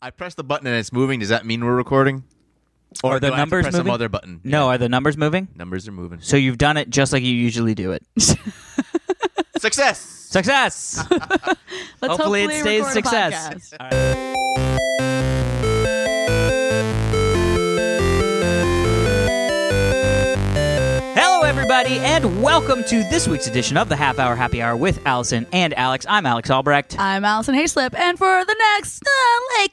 I press the button and it's moving. Does that mean we're recording? Or Are the do I have to numbers press moving? some other button? No, Yeah. are the numbers moving? Numbers are moving. So you've done it just like you usually do it. Success! Success! Let's Hopefully it stays record a success. podcast. All right. Hello, everybody, and welcome to this week's edition of the Half Hour Happy Hour with Allison and Alex. I'm Alex Albrecht. I'm Alison Haislip, and for the next,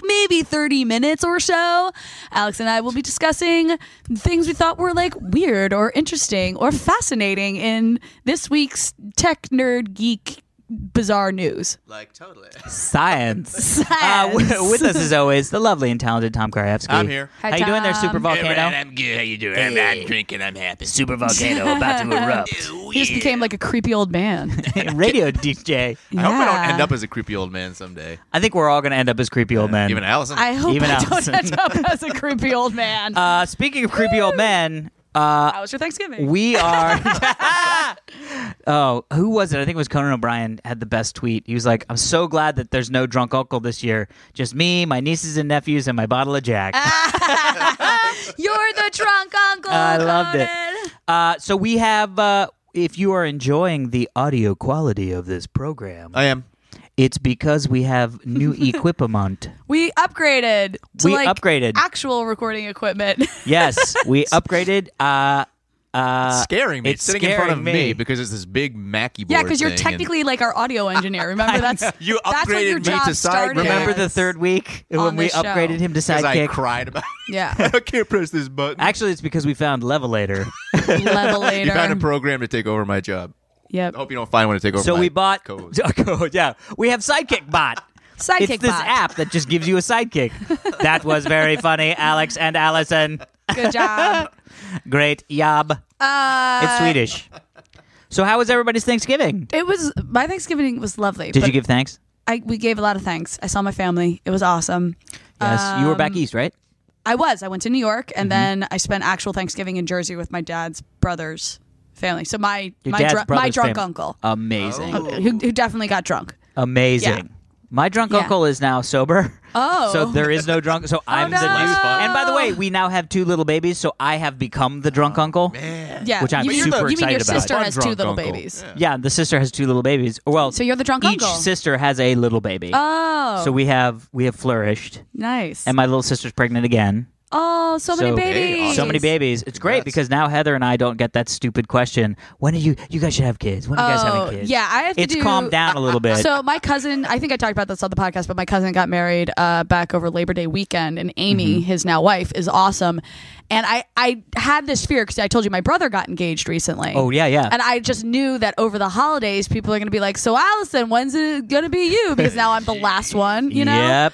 maybe 30 minutes or so, Alex and I will be discussing things we thought were, weird or interesting or fascinating in this week's tech, nerd, geek, bizarre news. Totally. Science. Science. With us, as always, the lovely and talented Tom Krajewski. I'm here. Hi, How you doing there, Tom. Super Volcano? I'm good. How you doing? I'm drinking. I'm happy. Super Volcano about to erupt. He just became like a creepy old man. Radio DJ. I hope I don't Yeah. end up as a creepy old man someday. I think we're all going to end up as creepy old men. Even Allison. I hope Even I Allison. don't end up as a creepy old man. Speaking of creepy old men, How was your Thanksgiving? we are... Oh, who was it? I think it was Conan O'Brien had the best tweet. He was like, I'm so glad that there's no drunk uncle this year. Just me, my nieces and nephews, and my bottle of Jack. You're the drunk uncle. I loved it. Conan. So we have... if you are enjoying the audio quality of this program, I am. it's because we have new equipment. We upgraded to We upgraded. actual recording equipment. Yes, we upgraded. Scaring me. it's It's sitting in front of scaring me me. because it's this big Mackie board. Yeah, because you're thing, technically like our audio engineer. Remember, that's You that's what upgraded your me job to sidekick. started. Remember the as. third week when on we this show. upgraded him to because I sidekick? cried about. Yeah, I can't press this button. Actually, it's because we found Levelator. levelator. You found a program to take over my job. Yep. I hope you don't find one to take over. So my we bought code. code. Yeah, we have Sidekick Bot. Sidekick It's this bot. app that just gives you a sidekick. That was very funny, Alex and Allison. Good job. Great job. It's Swedish. So how was everybody's Thanksgiving? It was my Thanksgiving was lovely. Did but you give thanks? we gave a lot of thanks. I saw my family. It was awesome. Yes, you were back east, right? I went to New York, and then I spent actual Thanksgiving in Jersey with my dad's brother's family. So my Your dad's my brother's drunk family. uncle, Amazing. who definitely got drunk. Amazing. Yeah. My drunk Yeah. uncle is now sober. Oh. So there is no drunk. So I'm no. the new. That's fun. And by the way, we now have two little babies, so I have become the drunk uncle. Man. Yeah, Which I'm you mean, super you mean excited your about. sister Fun has two drunk little uncle. babies. Yeah, the sister has two little babies. Well, So you're the drunk each uncle. sister has a little baby. Oh, So we have flourished, nice. and my little sister's pregnant again. Oh, so many babies. So many babies. It's great Congrats. because now Heather and I don't get that stupid question. When are you guys should have kids? When are you guys having kids? Yeah, I have to It's do. calmed down a little bit. So my cousin, I think I talked about this on the podcast, but my cousin got married back over Labor Day weekend, and Amy, Mm-hmm. his now wife, is awesome. And I had this fear because I told you my brother got engaged recently. Oh, yeah, yeah. And I just knew that over the holidays, people are going to be like, "So Allison, when's it going to be you?" Because now I'm the last one, you know. Yep.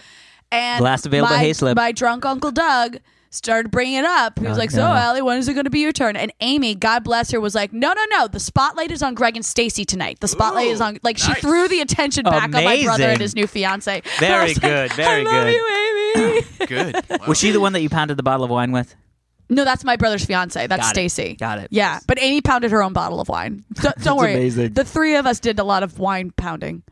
And Last available Haislip. my drunk uncle Doug started bringing it up. He was Oh, like, "So, no. Allie, when is it going to be your turn?" And Amy, God bless her, was like, "No. The spotlight is on Greg and Stacy tonight. The spotlight is on." Like, she nice. threw the attention back on my brother Amazing. and his new fiance. Very And I was like, good, very I love good. you, Amy. Good. Wow. Was she the one that you pounded the bottle of wine with? No, that's my brother's fiance. That's Got it. Stacy. Got it. Yeah, but Amy pounded her own bottle of wine. Don't worry. amazing. The three of us did a lot of wine pounding.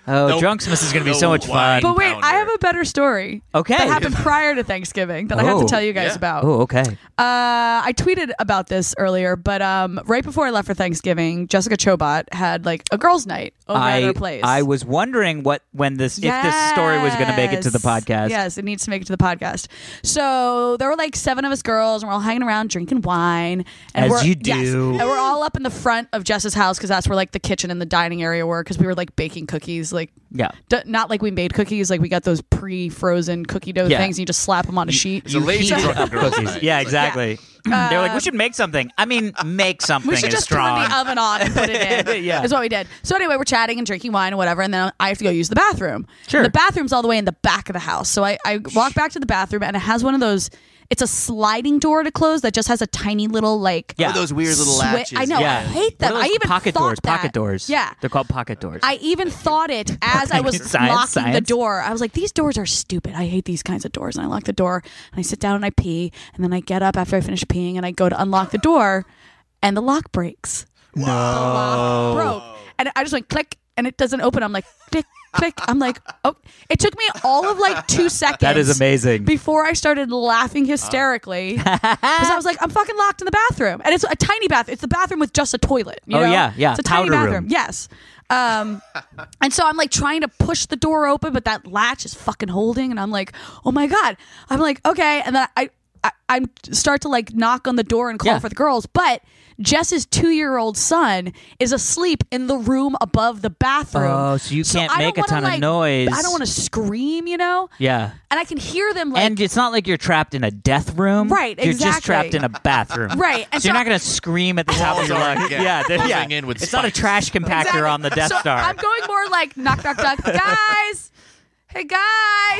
Oh, No- Drunksmas is going to be no so much wine. fun. But wait, Pounder. I have a better story. Okay. That happened prior to Thanksgiving that I have Oh. to tell you guys Yeah. about. Oh, okay. I tweeted about this earlier, but right before I left for Thanksgiving, Jessica Chobot had like a girls' night over at her place. I was wondering if this story was going to make it to the podcast. Yes, it needs to make it to the podcast. So there were like 7 of us girls, and we're all hanging around drinking wine. And As we're, you do. Yes, and we're all up in the front of Jess's house because that's where like the kitchen and the dining area were because we were like baking cookies, like Yeah. not like we made cookies, like we got those pre-frozen cookie dough Yeah. things. And you just slap them on a sheet. It's a lazy heat drunk up girls' cookies. night. Yeah, It's exactly. They were like, we should make something. I mean, make something We should is just strong. turn the oven on and put it in. Yeah. Is what we did. So anyway, we're chatting and drinking wine and whatever, and then I have to go use the bathroom. Sure. And the bathroom's all the way in the back of the house. So I walk back to the bathroom, and it has one of those. It's a sliding door to close that just has a tiny little like. Yeah. Oh, those weird little Swi- latches. I know. Yeah. I hate them. What are I those even pocket thought doors. that. Pocket doors. Yeah. They're called pocket doors. I even thought it as I was Science. locking the door. I was like, these doors are stupid. I hate these kinds of doors. And I lock the door and I sit down and I pee. And then I get up after I finish peeing and I go to unlock the door and the lock breaks. No. The lock broke. And I just went click and it doesn't open. I'm like, click, I'm like, oh, it took me all of like 2 seconds. That is amazing. Before I started laughing hysterically, because I was like, I'm fucking locked in the bathroom, and it's a tiny bath. It's the bathroom with just a toilet. You know? Yeah. It's a tiny Powder bathroom. room. Yes. And so I'm like trying to push the door open, but that latch is fucking holding, and I'm like, oh my god. I'm like, okay, and then I start to like knock on the door and call for the girls, but Jess's 2-year-old son is asleep in the room above the bathroom. Oh, so you can't make a ton of like, noise. I don't want to scream, you know? Yeah. And I can hear them like... And it's not like you're trapped in a death room. Right, You're just exactly. trapped in a bathroom. Right. And So you're not going to scream at the top of your lungs. Closing in with It's not a spikes. trash compactor Exactly. on the Death So Star. I'm going more like knock, knock, knock. Guys! Hey, guys!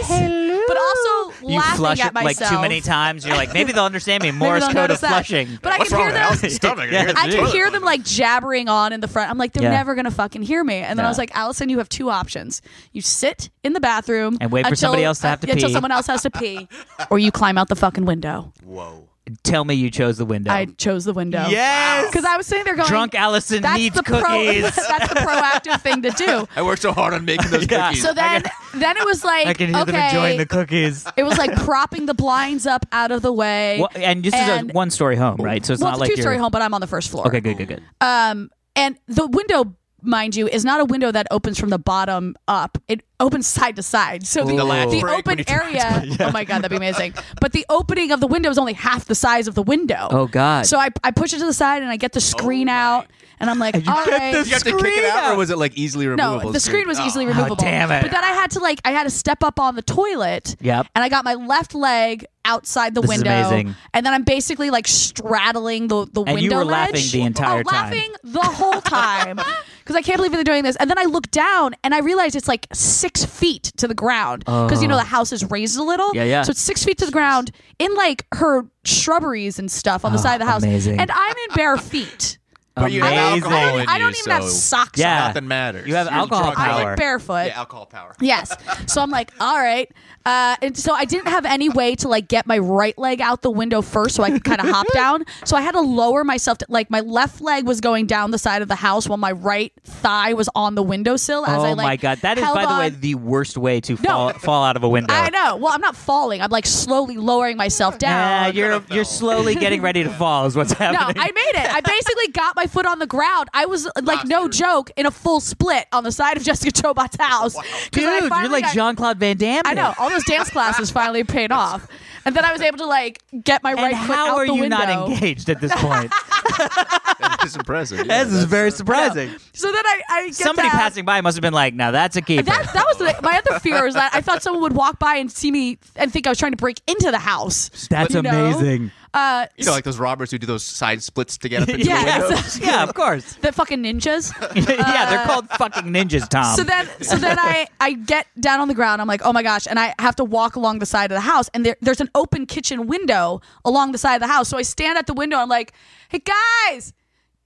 Hello. But also You laughing flush at it like myself. too many times. You're like, maybe they'll understand me. Morse they'll code of notice that. flushing. But What's I wrong can with hear them... Allison's stomach? Yeah. I can hear them like jabbering on in the front. I'm like, they're Yeah. never going to fucking hear me. And then I was like, Allison, you have 2 options. You sit in the bathroom And wait for somebody else to have to until pee. someone else has to pee, or you climb out the fucking window. Whoa. Tell me you chose the window. I chose the window. Yes! Because I was sitting there going, Drunk Allison that's needs the cookies. that's the proactive thing to do. I worked so hard on making those Yeah. cookies. So then it was like, I can hear them enjoying okay, the cookies. it was like propping the blinds up out of the way. Well, and this is a one-story home, right? So it's well, not it's a like 2-story you're... home, but I'm on the first floor. Okay, good. And the window, mind you, is not a window that opens from the bottom up. It opens side to side. So The latch the break when open you try area, oh my God, that'd be amazing. But the opening of the window is only half the size of the window. Oh, God. So I push it to the side and I get the screen out and I'm like, all right. Did you have to kick it out, or was it like easily removable? No, the screen was easily removable. damn it. But then I had to step up on the toilet. Yep. And I got my left leg outside the This is window. amazing. And then I'm basically like straddling the window And you were ledge. laughing the entire time. Laughing the whole time. Because I can't believe they're doing this. And then I look down and I realize it's like 6 feet to the ground. Because you know the house is raised a little. Yeah. So it's 6 feet to the ground in like her shrubberies and stuff on the side of the house. Amazing. And I'm in bare feet. But you have Amazing. alcohol in I don't you, even have so socks Yeah. on. Nothing matters. You have You're alcohol drunk. I power. went barefoot. Yeah, alcohol power. Yes. So I'm like, all right. And so I didn't have any way to like get my right leg out the window first so I could kind of hop down. So I had to lower myself to like my left leg was going down the side of the house while my right thigh was on the windowsill as Oh I like my God. That is, held by the way, on. the worst way to fall out of a window. I know. Well, I'm not falling. I'm like slowly lowering myself Yeah, down. you're slowly getting ready to fall is what's No, happening. I made it. I basically got my foot on the ground. I was like, no joke, in a full split on the side of Jessica Chobot's house. 'Cause Dude, I you're finally like got- Jean-Claude Van Damme. I know. All those dance classes finally paid off. And then I was able to like get my right And foot out how are the you window. not engaged at this point? That's impressive. Yeah, This is very surprising. So then I get Somebody down. passing by must have been like, now that's a keeper. That was my other fear, is that I thought someone would walk by and see me and think I was trying to break into the house. That's you know? amazing. You know, like those robbers who do those side splits to get up into Yeah. the window. Yeah, of course. The fucking ninjas. Yeah, they're called fucking ninjas, Tom. So then I get down on the ground. I'm like, oh my gosh, and I have to walk along the side of the house, and there's an open kitchen window along the side of the house. So I stand at the window. And I'm like, hey guys,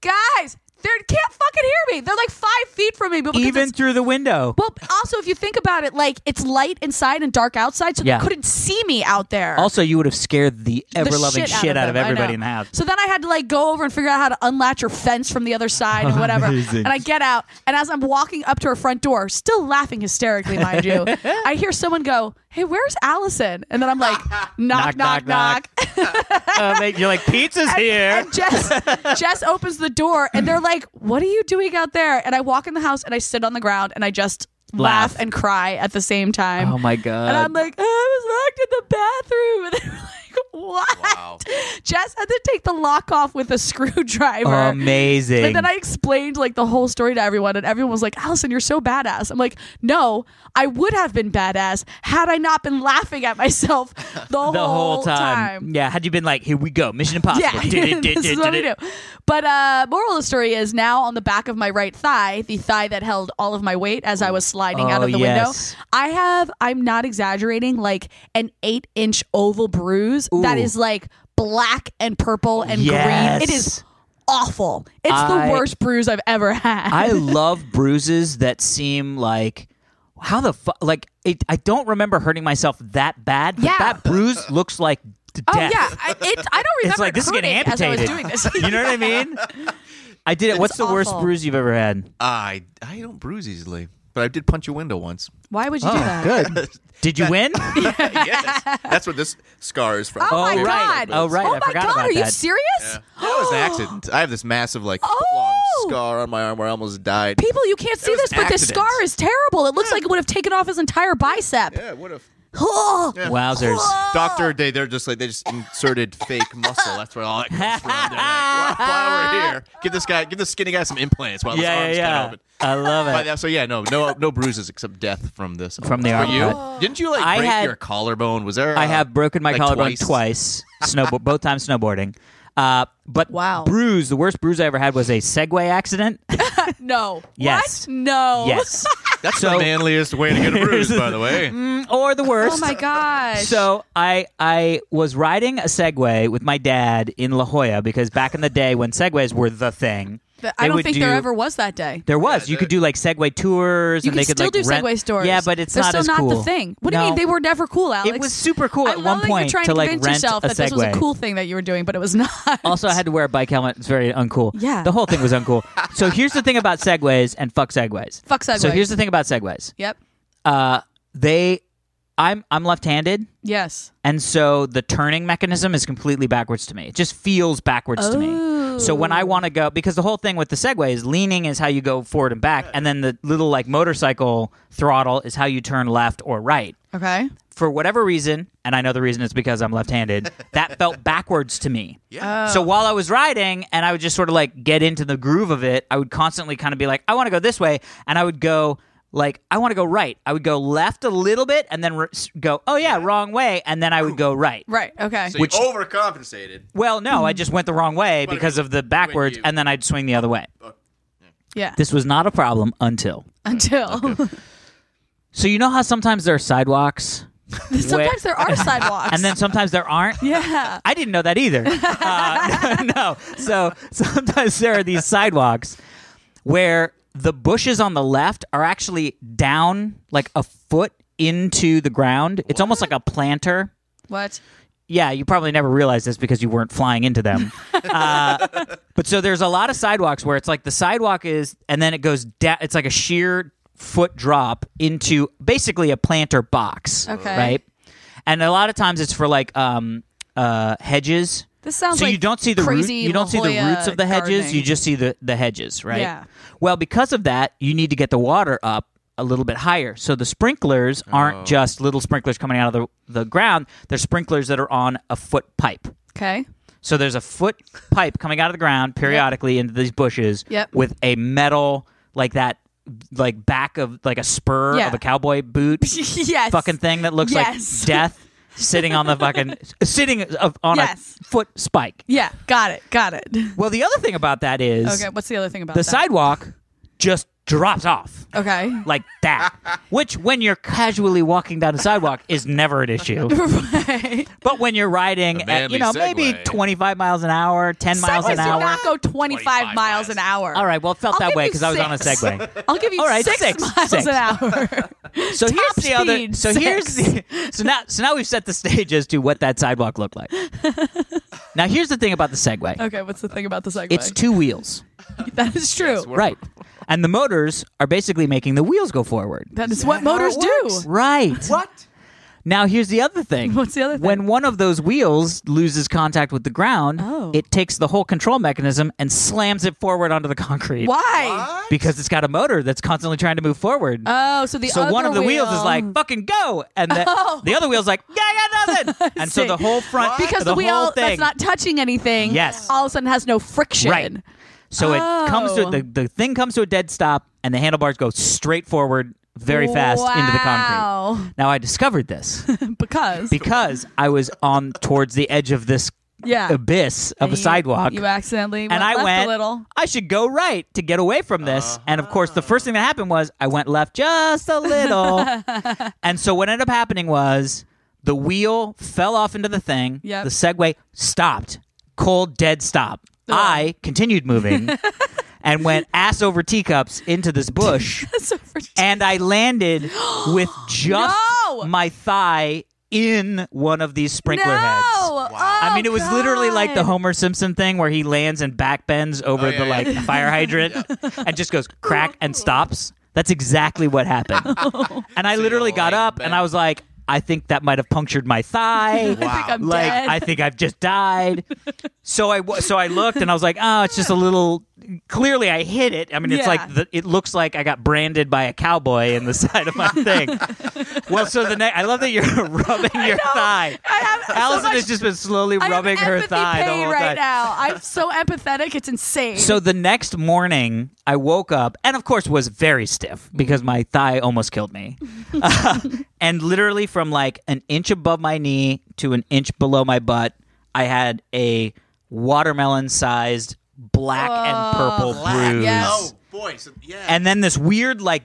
they can't fucking hear me. They're like 5 feet from me. But because Even it's- through the window. well, also if you think about it, like it's light inside and dark outside, so Yeah. they couldn't see me out there. Also, you would have scared the ever-loving shit out of them, I everybody know. in the house. So then I had to like go over and figure out how to unlatch her fence from the other side and whatever. Amazing. And I get out, and as I'm walking up to her front door, still laughing hysterically, mind you, I hear someone go, "Hey, where's Allison?" And then I'm like, knock, knock, knock. You're like, pizza's here. And Jess opens the door, and they're like, "What are you doing out there?" And I walk in the house, and I sit on the ground, and I just laugh and cry at the same time. Oh my God. And I'm like, I was locked in the bathroom. And they were like, what? Wow. Jess had to take the lock off with a screwdriver. Amazing. And then I explained like the whole story to everyone, and everyone was like, Allison, you're so badass. I'm like, no, I would have been badass had I not been laughing at myself the whole time. Yeah, had you been like, here we go, Mission Impossible. Yeah, this is what we do. But moral of the story is, now on the back of my right thigh, the thigh that held all of my weight as I was sliding out of the yes. window, I'm not exaggerating, like an 8-inch oval bruise that is like black and purple and Yes. green. It is awful. It's the worst bruise I've ever had. I love bruises that seem like, how the fuck, like, I don't remember hurting myself that bad, but Yeah. that bruise looks like death. Oh yeah, I don't remember. It's like, it this is getting hurting as I was amputated. doing this. You know what I mean? I did it. What's the worst awful. bruise you've ever had? I don't bruise easily, but I did punch a window once. Why would you do that? Good. Did you win? Yes. That's what this scar is from. Oh my right. God. Oh, right. Oh I my forgot God. about Are you that. serious? Yeah. That was an accident. I have this massive, like, foot-long scar on my arm where I almost died. People, you can't see was this, an but this accident. scar is terrible. It looks like it would have taken off his entire bicep. Yeah, what if... Wowzers. Doctor, they're just like, they just inserted fake muscle. That's where all that comes from. They're like, while we're here, give this skinny guy some implants while his arms cut open. I love it. But, so yeah, no bruises except death from this. From the For arm you? cut. Didn't you like break your collarbone? Was there? I have broken my like collarbone twice. Both times snowboarding. But Wow. the worst bruise I ever had was a Segway accident. No. Yes. What? No. Yes. That's the manliest way to get a bruise, by the way. Or the worst. Oh my gosh. So I was riding a Segway with my dad in La Jolla because back in the day when Segways were the thing. I don't think there ever was that day. There was. You could do like Segway tours. You and they can could still like do rent. Segway stores. Yeah, but it's They're not still as not cool. the thing. What do you mean? They were never cool, Alex. It was super cool at one that point you're trying to like convince rent yourself a that this was a Segway. cool thing that you were doing, but it was not. Also, I had to wear a bike helmet. It's very uncool. Yeah. The whole thing was uncool. So here's the thing about Segways and fuck Segways. Fuck Segways. So here's the thing about Segways. Yep. I'm left-handed. Yes. And so the turning mechanism is completely backwards to me. It just feels backwards to me. So when I want to go, because the whole thing with the Segway is leaning is how you go forward and back, and then the little like motorcycle throttle is how you turn left or right. Okay. For whatever reason, and I know the reason is because I'm left-handed, that felt backwards to me. Yeah. So while I was riding and I would just sort of like get into the groove of it, I would constantly kind of be like, I want to go this way, and I would go like, I want to go right. I would go left a little bit and then go, oh yeah, wrong way, and then I would go right. Right. Okay. So you overcompensated. Well, no, I just went the wrong way But because of the backwards, you- and then I'd swing the other way. Yeah. This was not a problem until. So you know how sometimes there are sidewalks? Sometimes there are sidewalks. And then sometimes there aren't? Yeah. I didn't know that either. No. So sometimes there are these sidewalks where the bushes on the left are actually down like a foot into the ground. It's almost like a planter. What? Yeah, you probably never realized this because you weren't flying into them. But so there's a lot of sidewalks where it's like the sidewalk is, and then it goes down. It's like a sheer foot drop into basically a planter box. Okay. Right? And a lot of times it's for like hedges. This sounds so like you don't see the crazy you don't see the La roots of the Jolla hedges. gardening. You just see the hedges, right? Yeah. Well, because of that, you need to get the water up a little bit higher. So the sprinklers aren't just little sprinklers coming out of the ground. They're sprinklers that are on a foot pipe. Okay. So there's a foot pipe coming out of the ground periodically into these bushes with a metal like that, like back of like a spur of a cowboy boot Yes. fucking thing that looks Yes. like death sitting on the fucking on a foot spike. Yeah. Got it. Well, the other thing about that is Okay. What's the other thing about the that? sidewalk just drops off. Okay. Like that. Which, when you're casually walking down the sidewalk, is never an issue. Right. But when you're riding at, manly maybe Segway. 25 miles an hour, 10 miles Segways an do hour. not go 25 miles an hour. All right, well, it felt I'll that give way you because I was on a 6. Segway. I'll give you All right, 6 miles six. an hour. So Top here's the other. speed, So 6. here's so now we've set the stage as to what that sidewalk looked like. Now here's the thing about the Segway. Okay, what's the thing about the Segway? It's 2 wheels, That is true. Yes, we're- right? And the motors are basically making the wheels go forward. That is what motors do. Right. What? Now here's the other thing. What's the other thing? When one of those wheels loses contact with the ground, it takes the whole control mechanism and slams it forward onto the concrete. Why? Because it's got a motor that's constantly trying to move forward. Oh, so the So other one of the wheels is like, wheel- fucking go. And the other wheel's like, yeah, I got nothing. And so see. the whole front, because the the wheel whole thing. that's not touching anything, Yes. all of a sudden has no friction. Right. So it comes to, Oh. the thing comes to a dead stop and the handlebars go straight forward very fast into the concrete. Wow. Now I discovered this because I was on towards the edge of this Yeah. abyss of And a sidewalk. You accidentally and I left went, a little. I should go right to get away from this. And of course, the first thing that happened was I went left just a little. And so what ended up happening was the wheel fell off into the thing. Yep. The Segway stopped. Cold, dead stop. I continued moving and went ass over teacups into this bush. And I landed with just No! my thigh in one of these sprinkler heads. Wow. I mean, it was literally like the Homer Simpson thing where he lands and backbends over the fire hydrant and just goes crack and stops. That's exactly what happened. And I literally got leg up and I was like, I think that might have punctured my thigh. I think I'm Like, dead. I think I've just died. So I looked and I was like, oh, it's just a little. Clearly, I hit it. I mean, it's Yeah. like it looks like I got branded by a cowboy in the side of my thing. Well, so I love that you're rubbing your thigh. Allison has just been slowly rubbing I have her empathy thigh the pain whole right time. now. I'm so empathetic. It's insane. So the next morning, I woke up and, of course, was very stiff because my thigh almost killed me. And literally from like an inch above my knee to an inch below my butt, I had a watermelon-sized black and purple bruise. yes. Oh boy! So, yeah. And then this weird, like,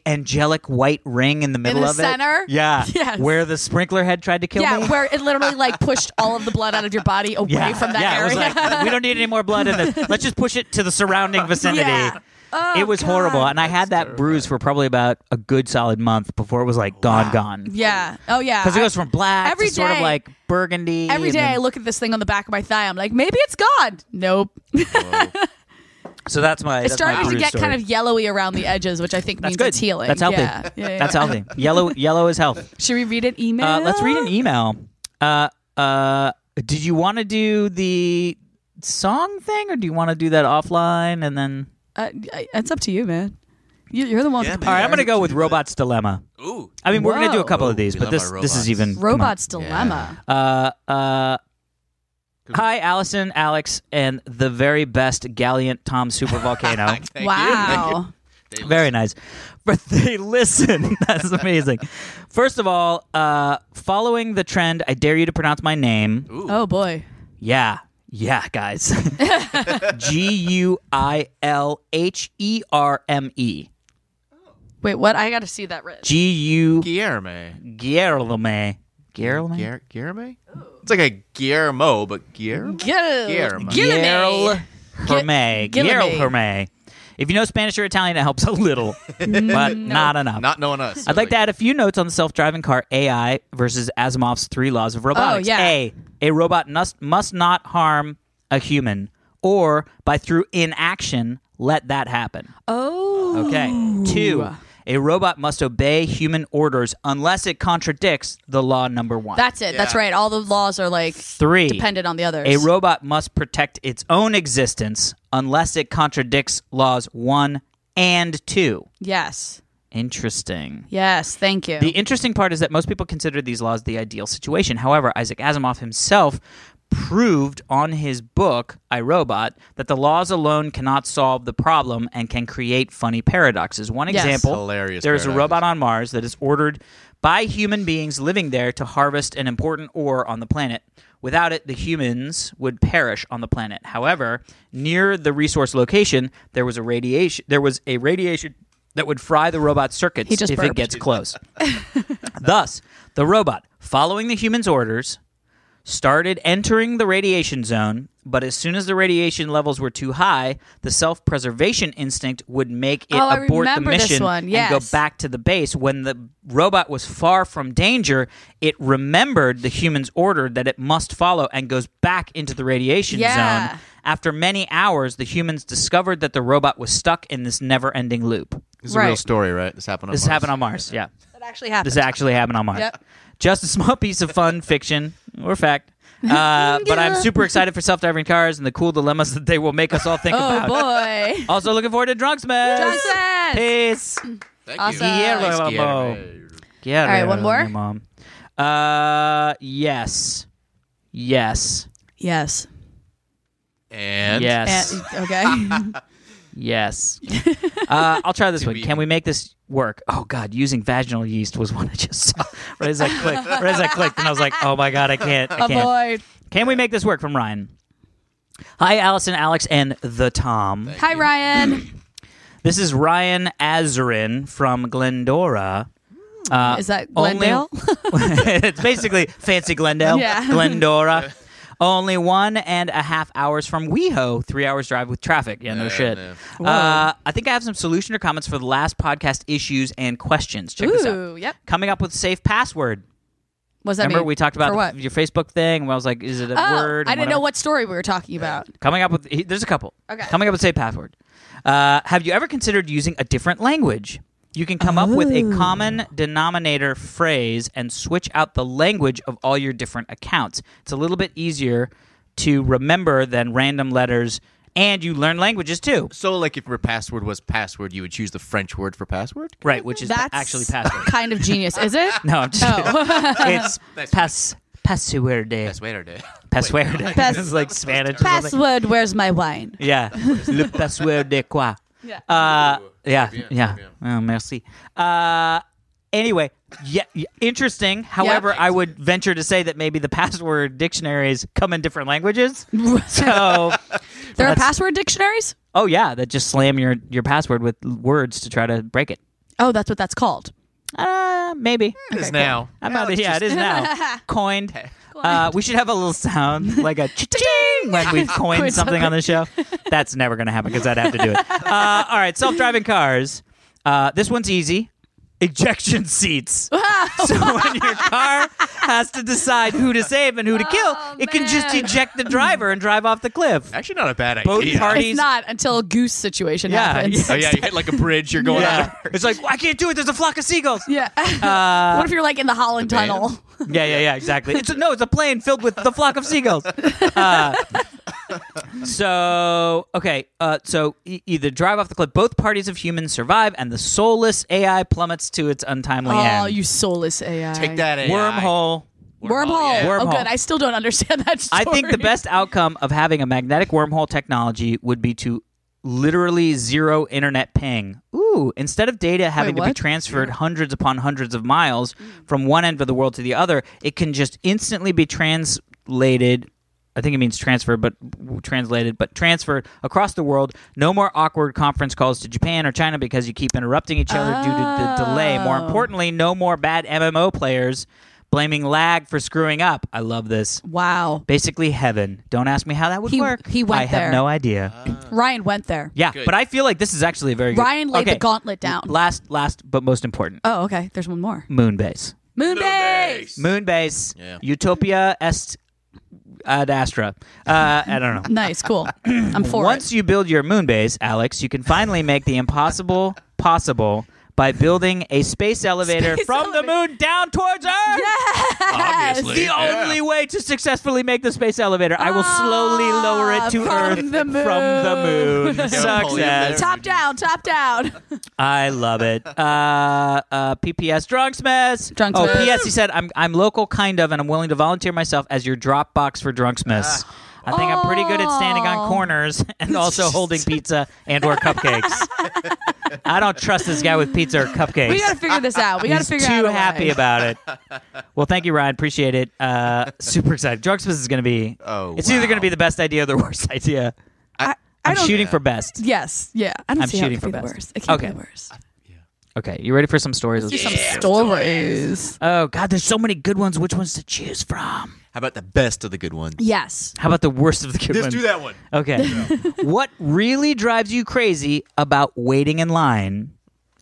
angelic white ring in the middle the of center? it. Yeah. Yes. Where the sprinkler head tried to kill me. where it literally like pushed all of the blood out of your body away from that It was area. like, we don't need any more blood in this. Let's just push it to the surrounding vicinity. Yeah. Oh, It was horrible, and I had that terrifying. bruise for probably about a good solid month before it was like gone. Yeah. Oh yeah. Because it goes from black Every to sort of day- like burgundy. Every and day I then- look at this thing on the back of my thigh. I'm like, maybe it's gone. Nope. So that's my. It's starting to bruise get story. kind of yellowy around the edges, which I think That's means good. it's healing. That's healthy. Yeah. Yeah. That's healthy. Yellow is health. Should we read an email? Let's read an email. Did you want to do the song thing, or do you want to do that offline and then? It's up to you, man. You're the one. Yeah, with the man. All right, I'm power. going to go with Robot's Dilemma. Ooh. I mean, we're going to do a Whoa. couple of Ooh, these, we but love this our is robots. even come on. Robot's dilemma. Hi, Allison, Alex, and the very best Gallant Tom Supervolcano. Thank you. Wow. Thank you. Very nice. But they listen. That's amazing. First of all, following the trend, I dare you to pronounce my name. Ooh. Oh boy. Yeah, guys. Guilherme. Wait, what? I got to see that written. Guillermo. Guillerme. Guillermo? It's like a Guillermo, but Guillermo? Guillermo. Guilherme. Guilherme. If you know Spanish or Italian, it helps a little, but not enough. Not knowing us. I'd like to add a few notes on the self-driving car AI versus Asimov's 3 laws of robotics. Oh, yeah. A robot must not harm a human, or by through inaction, let that happen. Oh. Okay. 2, a robot must obey human orders unless it contradicts the law number 1. That's it. That's Yeah. right. All the laws are like 3, dependent on the others. a robot must protect its own existence unless it contradicts laws 1 and 2. Yes. Interesting. Yes. Thank you. The interesting part is that most people consider these laws the ideal situation. However, Isaac Asimov himself proved on his book, I, Robot, that the laws alone cannot solve the problem and can create funny paradoxes. One Yes. example, Hilarious there is a paradoxes. robot on Mars that is ordered by human beings living there to harvest an important ore on the planet. Without it, the humans would perish on the planet. However, near the resource location, there was a radiation that would fry the robot's circuits He just if it burped. gets close. Thus, the robot, following the human's orders, started entering the radiation zone, but as soon as the radiation levels were too high, the self-preservation instinct would make it Oh, I abort the remember this mission one, and go yes. back to the base. When the robot was far from danger, it remembered the human's order that it must follow and goes back into the radiation Yeah. zone. After many hours, the humans discovered that the robot was stuck in this never-ending loop. This is a real Right. story, right? This happened on This Mars. happened on Mars, yeah. that actually happened. This actually happened on Mars. Yep. Just a small piece of fun fiction or fact. But I'm super excited for self-driving cars and the cool dilemmas that they will make us all think Oh about. boy. Also looking forward to Drunksmith. Drunksmith. Peace. Thank Awesome. you. Guillermo. Thanks, Guillermo. Yeah. All right, one more? Yes. Yes. Yes. And Yes. Okay. Yes. I'll try this one. be- Can we make this work? Oh God, using vaginal yeast was one I just saw. Right as I clicked, and I was like, oh my God, I can't. Avoid. Can we make this work? From Ryan. Hi, Allison, Alex, and the Tom. Hi, Ryan. This is Ryan Azarin from Glendora. Is that Glendale? It's basically fancy Glendale. Yeah. Glendora. Only 1.5 hours from WeHo, 3 hours drive with traffic. Yeah, no shit. no. I think I have some solution or comments for the last podcast issues and questions. Check this out. Ooh, yep. Coming up with safe password. What's that Remember mean? we talked For about what? your Facebook thing? And I was like, is it a word? I and didn't know whatever. what story we were talking about. Coming up with there's a couple. Okay. Coming up with say password. Have you ever considered using a different language? You can come up with a common denominator phrase and switch out the language of all your different accounts. It's a little bit easier to remember than random letters, and you learn languages too. So, like, if your password was password, you would choose the French word for password? Right, which is That's actually password. kind of genius, is it? No, I'm just kidding. It's Nice. password. Password. Password. Pass- It's like Spanish. or something. Password, where's my wine? Yeah. Le password de quoi? Yeah. Yeah. bien, Yeah. bien. Oh, merci. Anyway, yeah, interesting. However, I would venture to say that maybe the password dictionaries come in different languages. So, There are that's- password dictionaries? oh yeah, that just slam your password with words to try to break it. Oh, that's what that's called. Maybe. It is now. It is now. Coined. We should have a little sound, like a cha-ching, when we've coined Coined something on the show. That's never going to happen because I'd have to do it. All right, self-driving cars. This one's easy. Ejection seats. So when your car has to decide who to save and who to kill, it can just man. eject the driver and drive off the cliff. Actually, not a bad idea. Both parties. It's not until a goose situation Yeah, happens. Oh, yeah, you hit like a bridge, you're going Yeah. under. It's like, I can't do it. There's a flock of seagulls. Yeah. What if you're like in the Holland The band? Tunnel? Yeah, exactly. It's a plane filled with the flock of seagulls. So either drive off the cliff. Both parties of humans survive, and the soulless AI plummets to its untimely Oh, end. you soulless AI. Take that AI. Wormhole. Wormhole. yeah. Oh, Wormhole. good. I still don't understand that story. I think the best outcome of having a magnetic wormhole technology would be to literally zero internet ping. Ooh, instead of data having to be what? transferred hundreds upon hundreds of miles from one end of the world to the other, it can just instantly be translated. I think it means transferred, but transferred across the world. No more awkward conference calls to Japan or China because you keep interrupting each other due to the delay. More importantly, no more bad MMO players blaming lag for screwing up. I love this. Wow. Basically heaven. Don't ask me how that would work. he went I have there. no idea. Ryan went there. Yeah, Good. but I feel like this is actually a very good... Ryan laid Okay, the gauntlet down. Last, but most important. Oh, okay. There's one more. Moonbase. Moonbase. Moonbase. Yeah. Utopia est ad astra. I don't know. Nice. Cool. I'm for Once it. you build your moon base, Alex, you can finally make the impossible possible by building a space elevator Space from the moon down towards Earth. Obviously. The Yeah. only way to successfully make the space elevator. I will slowly lower it to from Earth the moon. from the moon. Success. Top down. Top down. I love it. PPS Drunksmiths. Drunksmiths. Oh, PS. He said, I'm local, kind of, and I'm willing to volunteer myself as your Dropbox for Drunksmiths. I think I'm pretty good at standing on corners and also holding pizza and or cupcakes. I don't trust this guy with pizza or cupcakes. We got to figure this out. We got to He's figure too out. a happy way. about it. Well, thank you, Ryan. Appreciate it. Super excited. Drunksmiths is going to be. Oh, it's either wow. going to be the best idea or the worst idea. I I'm don't- shooting for best. Yes. Yeah. I don't I'm see how it shooting could be for the best. worst. It can't Okay. be the worst. Okay, you ready for some stories? Do some Yeah. stories. Oh God, there's so many good ones. Which ones to choose from? How about the best of the good ones? Yes. How about the worst of the good Let's ones? do that one. Okay. What really drives you crazy about waiting in line?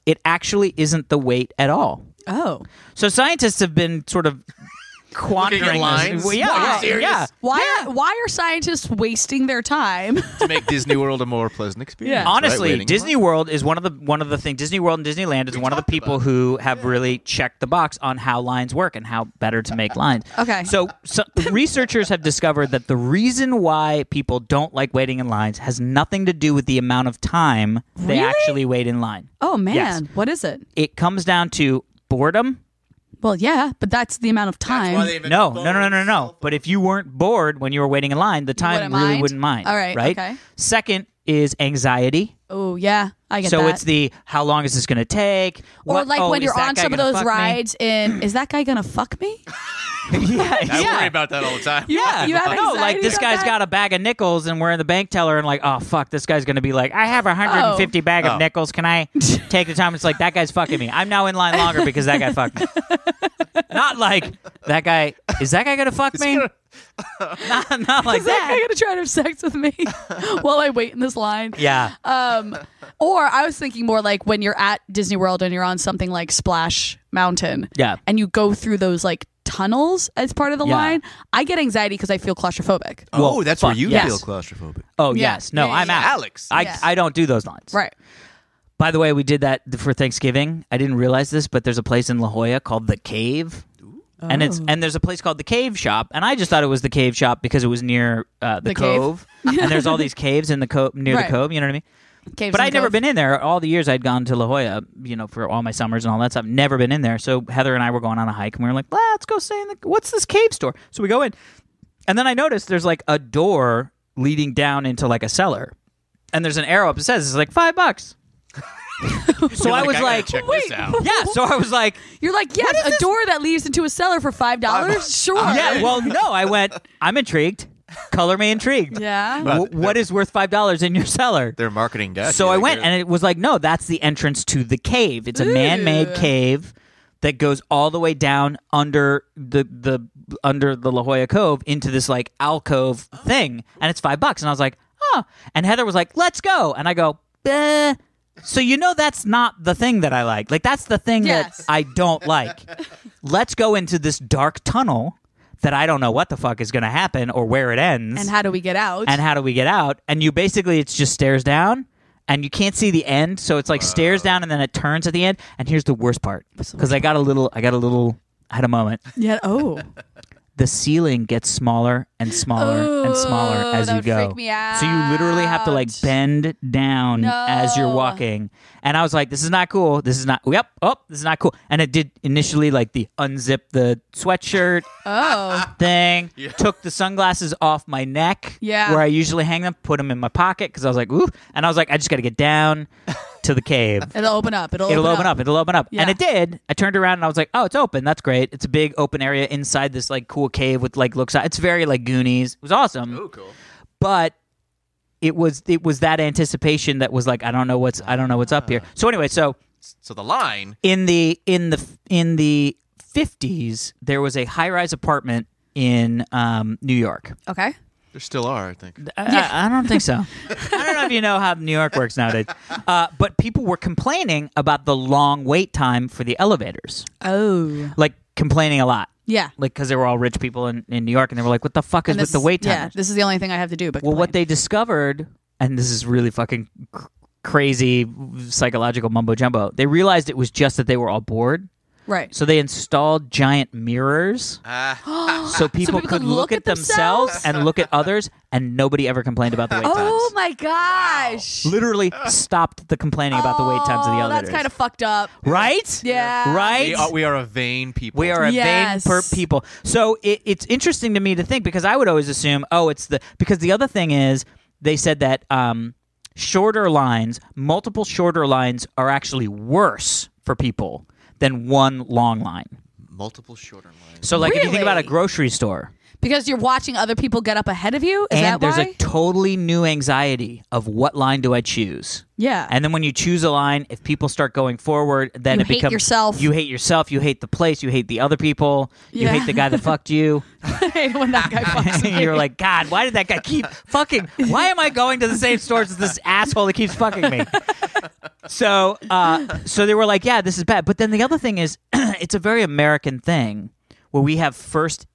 It actually isn't the wait at all. Oh. So scientists have been sort of quandering Looking at lines? this. Well, yeah, Are you yeah, serious? yeah. Why are scientists wasting their time? To make Disney World a more pleasant experience. Yeah. Honestly, right? Waiting Disney in line. World is one of the things. Disney World and Disneyland is one of the talked people about who have really checked the box on how lines work and how better to make lines. Okay. So researchers have discovered that the reason why people don't like waiting in lines has nothing to do with the amount of time they Really? actually wait in line. Oh man, Yes. what is it? It comes down to boredom. Well, yeah, but that's the amount of time. No. But if you weren't bored when you were waiting in line, the time wouldn't really mind? wouldn't mind. All right, Right. okay. Second is anxiety. Oh yeah, I get So that. it's the how long is this going to take? or What- like oh, when is you're that on guy some of gonna those fuck me? rides in, is that guy gonna fuck me? yeah, I yeah. worry about that all the time. Yeah, You have no, like anxiety this about guy's that? got a bag of nickels and we're in the bank teller and like, oh fuck, this guy's gonna be like, I have 150 bag of Oh. nickels. Can I take the time? It's like that guy's fucking me. I'm now in line longer because that guy fucked me. Not like that guy. Is that guy gonna fuck me? Not like Is that guy that. gonna try to have sex with me while I wait in this line? Yeah. Or I was thinking more like when you're at Disney World and you're on something like Splash Mountain. Yeah. And you go through those like tunnels as part of the line, I get anxiety because I feel claustrophobic. Oh, Well, that's where you yes. feel claustrophobic. Oh, Yeah. yes. No, Yeah, I'm yeah. out. Alex. I don't do those lines. Right. By the way, we did that for Thanksgiving. I didn't realize this, but there's a place in La Jolla called The Cave. And there's a place called the Cave Shop, and I just thought it was the Cave Shop because it was near the cove, and there's all these caves in the cove near the cove. You know what I mean? Caves But and I'd never cove. been in there. All the years I'd gone to La Jolla, for all my summers and all that stuff. Never been in there. So Heather and I were going on a hike, and we were like, let's go stay in what's this cave store? So we go in, and then I noticed there's like a door leading down into like a cellar, and there's an arrow up that says it's like $5. So I was like, check this out. yeah. So I was like, You're like, yes, a door that leads into a cellar for $5. Sure. yeah. Well, no. I went. I'm intrigued. Color me intrigued. Yeah. What is worth $5 in your cellar? Their marketing desk. So I went, and it was like, no, that's the entrance to the cave. It's a man-made cave that goes all the way down under the La Jolla Cove into this like alcove thing, and it's $5. And I was like, oh. And Heather was like, let's go. And I go, so that's not the thing that I like. Like that's the thing Yes. that I don't like. Let's go into this dark tunnel that I don't know what the fuck is going to happen or where it ends. And how do we get out? And how do we get out? And you basically, it's just stairs down, and you can't see the end. So it's like stairs down, and then it turns at the end. And here's the worst part, because I had a moment. Yeah. Oh. The ceiling gets smaller and smaller and smaller as that you would go. freak me out. So you literally have to like bend down as you're walking. And I was like, this is not cool. This is not. Yep. Oh, this is not cool. And it did initially like the unzip the sweatshirt thing. Took the sunglasses off my neck. Yeah. Where I usually hang them. Put them in my pocket because I was like, ooh. And I was like, I just got to get down to the cave. It'll open up. It'll open up. It'll open up. Yeah. And it did. I turned around and I was like, oh, it's open. That's great. It's a big open area inside this like cool cave with like looks. It's very like Goonies. It was awesome. Oh, cool. But it was that anticipation that was like, I don't know what's up here. So anyway, so the line in the 50s, there was a high-rise apartment in New York. Okay. there still are, I think. I don't think so. I don't know if you know how New York works nowadays. But people were complaining about the long wait time for the elevators. Oh. Like, complaining a lot. Yeah. Like, because they were all rich people in New York, and they were like, what the fuck is with the wait time? Yeah, this is the only thing I have to do. But Well, what they discovered, and this is really fucking crazy psychological mumbo-jumbo, they realized it was just that they were all bored. Right. So they installed giant mirrors so people could look at themselves and look at others, and nobody ever complained about the wait times. Oh my gosh. Literally stopped the complaining about the wait times of the elevators. That's kind of fucked up. Right? Yeah. Right? We are a vain people. We are a Yes. vain people. So it's interesting to me to think, because I would always assume, because the other thing is, they said that multiple shorter lines are actually worse for people than one long line. Multiple shorter lines. So like if you think about a Really? grocery store, Because you're watching other people get up ahead of you? Is and that there's why? a totally new anxiety of what line do I choose? Yeah. And then when you choose a line, if people start going forward, then You it hate becomes yourself. You hate yourself. You hate the place. You hate the other people. You Yeah. hate the guy that fucked you. I hate when that guy fucks me. You're like, God, why did that guy keep fucking? Why am I going to the same stores as this asshole that keeps fucking me? So they were like, yeah, this is bad. But then the other thing is, it's a very American thing where we have first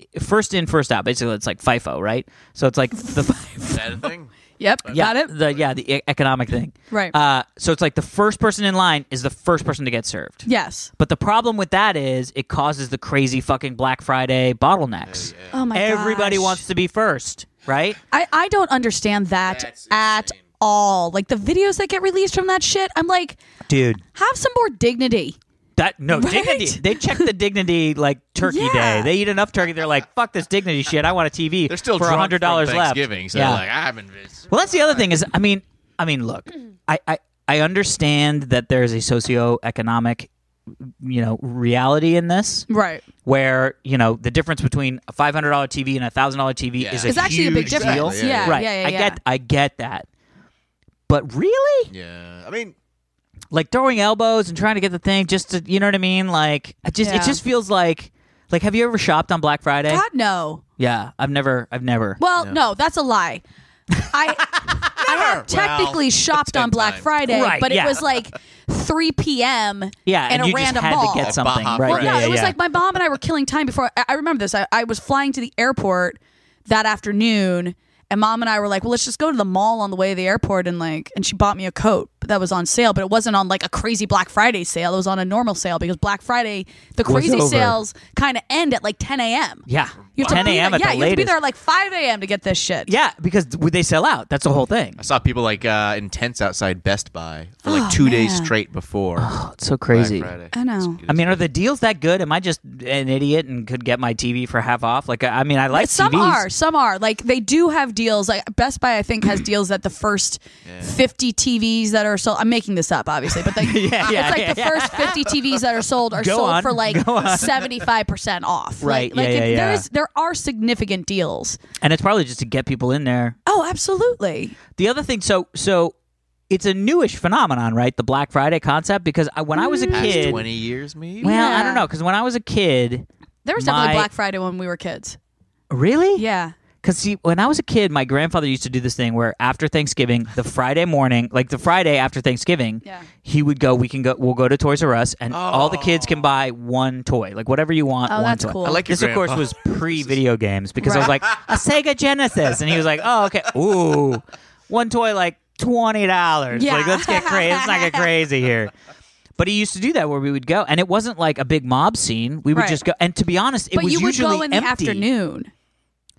in, first out. Basically, it's like FIFO, right? So it's like the Is that a thing? Yep. Got it? the economic thing, Right. So it's like the first person in line is the first person to get served. Yes. But the problem with that is it causes the crazy fucking Black Friday bottlenecks. Oh my god. Everybody wants to be first, right? I don't understand that That's at insane. all. Like the videos that get released from that shit, I'm like, Dude. have some more dignity. Right? Dignity. They check the dignity like turkey Yeah. day. They eat enough turkey. They're like, fuck this dignity shit. I want a TV. They're still for drunk $100 from left. Thanksgiving, so Yeah. they're like, I haven't been. Well, that's the other thing is, I mean, look, I understand that there's a socioeconomic, reality in this, Right. where the difference between a $500 TV and a $1,000 TV Yeah. is a It's actually a big huge difference. deal. Exactly. Yeah. Right. Yeah. I get that. But really? Yeah, I mean, Like throwing elbows and trying to get the thing just to, you know what I mean? Like, it just feels like have you ever shopped on Black Friday? God no. Yeah, I've never. Well, no, that's a lie. I technically shopped on Black Friday, Right, but yeah. it was like 3 p.m. Yeah, in and a you random just had mall. to get something. Baja Right, Fresh. yeah, it was yeah. like my mom and I were killing time before. I remember this. I was flying to the airport that afternoon, and Mom and I were like, well, let's just go to the mall on the way to the airport, and she bought me a coat that was on sale, but it wasn't on like a crazy Black Friday sale. It was on a normal sale because Black Friday, the crazy over. sales kind of end at like 10 a.m. Yeah. You have to 10 be a.m. there- at the you have to be latest. there at like 5 a.m. to get this shit. Yeah, because they sell out. That's the whole thing. I saw people like in tents outside Best Buy for like 2 days man. straight before Oh, it's so crazy. Black Friday. I know. It's good I mean, as are the deals that good? Am I just an idiot and could get my TV for half off? Like, I mean, I like Some TVs. some are. Like they do have deals. Like Best Buy, I think, has deals that the first 50 TVs that are sold. I'm making this up, obviously, but like, Yeah, it's like yeah, the yeah. first 50 TVs that are sold are Go sold on, for like go on. 75% off. Right, Like yeah, yeah, yeah. there are significant deals. And it's probably just to get people in there. Oh, absolutely. The other thing, so it's a newish phenomenon, right? The Black Friday concept, because when I was a Past kid, 20 years maybe. well, I Yeah. don't know, because when I was a kid, There was definitely My- Black Friday when we were kids. really, Yeah. Because see, when I was a kid, my grandfather used to do this thing where after Thanksgiving, the Friday morning, like the Friday after Thanksgiving, Yeah. he would go. We'll go to Toys R Us, and all the kids can buy one toy, like whatever you want. Oh, one that's toy. cool. I like your This, of course, grandpa. was pre-video games because I was Right. like a Sega Genesis, and he was like, "Oh, okay, ooh, one toy like $20. Yeah. Like, let's get crazy. Let's not get crazy here." But he used to do that where we would go, and it wasn't like a big mob scene. We would Right. just go, and to be honest, it But was you would usually go in the empty. afternoon.